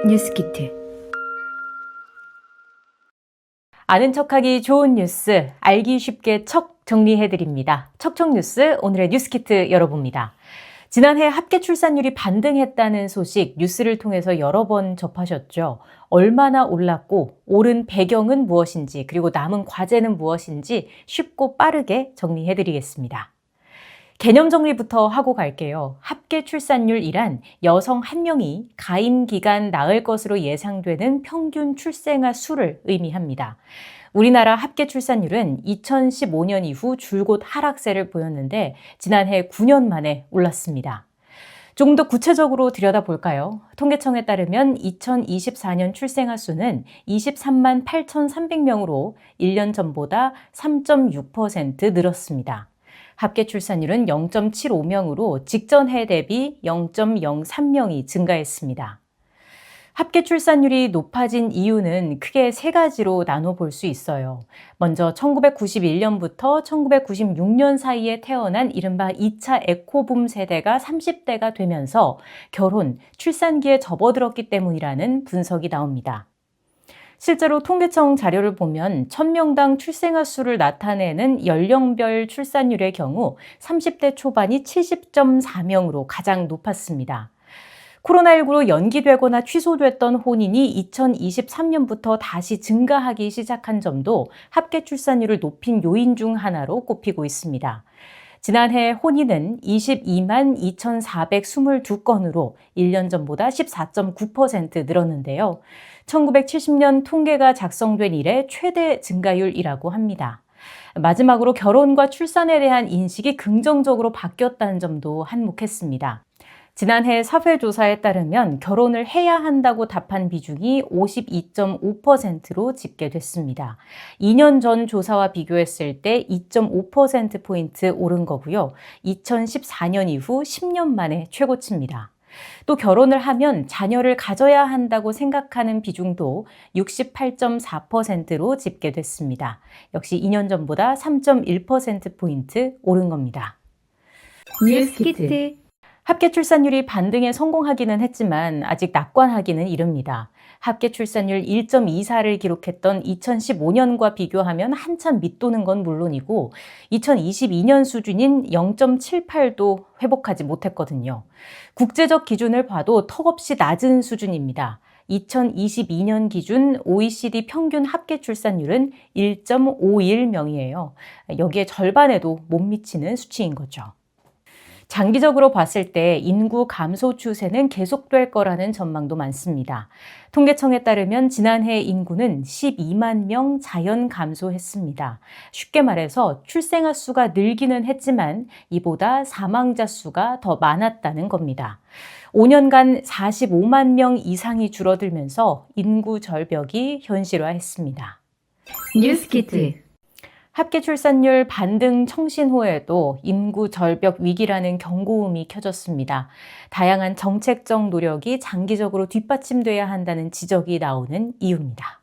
뉴스키트. 아는 척하기 좋은 뉴스, 알기 쉽게 척 정리해드립니다. 척척 뉴스, 오늘의 뉴스키트 열어봅니다. 지난해 합계 출산율이 반등했다는 소식 뉴스를 통해서 여러 번 접하셨죠. 얼마나 올랐고 오른 배경은 무엇인지 그리고 남은 과제는 무엇인지 쉽고 빠르게 정리해드리겠습니다. 개념 정리부터 하고 갈게요. 합계 출산율이란 여성 1명이 가임 기간 낳을 것으로 예상되는 평균 출생아 수를 의미합니다. 우리나라 합계 출산율은 2015년 이후 줄곧 하락세를 보였는데 지난해 9년 만에 올랐습니다. 조금 더 구체적으로 들여다볼까요? 통계청에 따르면 2024년 출생아 수는 23만 8,300명으로 1년 전보다 3.6% 늘었습니다. 합계 출산율은 0.75명으로 직전 해 대비 0.03명이 증가했습니다. 합계 출산율이 높아진 이유는 크게 세 가지로 나눠볼 수 있어요. 먼저 1991년부터 1996년 사이에 태어난 이른바 2차 에코붐 세대가 30대가 되면서 결혼, 출산기에 접어들었기 때문이라는 분석이 나옵니다. 실제로 통계청 자료를 보면 1000명당 출생아 수를 나타내는 연령별 출산율의 경우 30대 초반이 70.4명으로 가장 높았습니다. 코로나19로 연기되거나 취소됐던 혼인이 2023년부터 다시 증가하기 시작한 점도 합계 출산율을 높인 요인 중 하나로 꼽히고 있습니다. 지난해 혼인은 22만 2,422건으로 1년 전보다 14.9% 늘었는데요. 1970년 통계가 작성된 이래 최대 증가율이라고 합니다. 마지막으로 결혼과 출산에 대한 인식이 긍정적으로 바뀌었다는 점도 한몫했습니다. 지난해 사회조사에 따르면 결혼을 해야 한다고 답한 비중이 52.5%로 집계됐습니다. 2년 전 조사와 비교했을 때 2.5%포인트 오른 거고요. 2014년 이후 10년 만에 최고치입니다. 또 결혼을 하면 자녀를 가져야 한다고 생각하는 비중도 68.4%로 집계됐습니다. 역시 2년 전보다 3.1%포인트 오른 겁니다. 뉴스키트. 합계 출산율이 반등에 성공하기는 했지만 아직 낙관하기는 이릅니다. 합계 출산율 1.24를 기록했던 2015년과 비교하면 한참 밑도는 건 물론이고 2022년 수준인 0.78도 회복하지 못했거든요. 국제적 기준을 봐도 턱없이 낮은 수준입니다. 2022년 기준 OECD 평균 합계 출산율은 1.51명이에요. 여기에 절반에도 못 미치는 수치인 거죠. 장기적으로 봤을 때 인구 감소 추세는 계속될 거라는 전망도 많습니다. 통계청에 따르면 지난해 인구는 12만 명 자연 감소했습니다. 쉽게 말해서 출생아 수가 늘기는 했지만 이보다 사망자 수가 더 많았다는 겁니다. 5년간 45만 명 이상이 줄어들면서 인구 절벽이 현실화했습니다. 뉴스키트. 합계 출산율 반등 청신호에도 인구 절벽 위기라는 경고음이 켜졌습니다. 다양한 정책적 노력이 장기적으로 뒷받침돼야 한다는 지적이 나오는 이유입니다.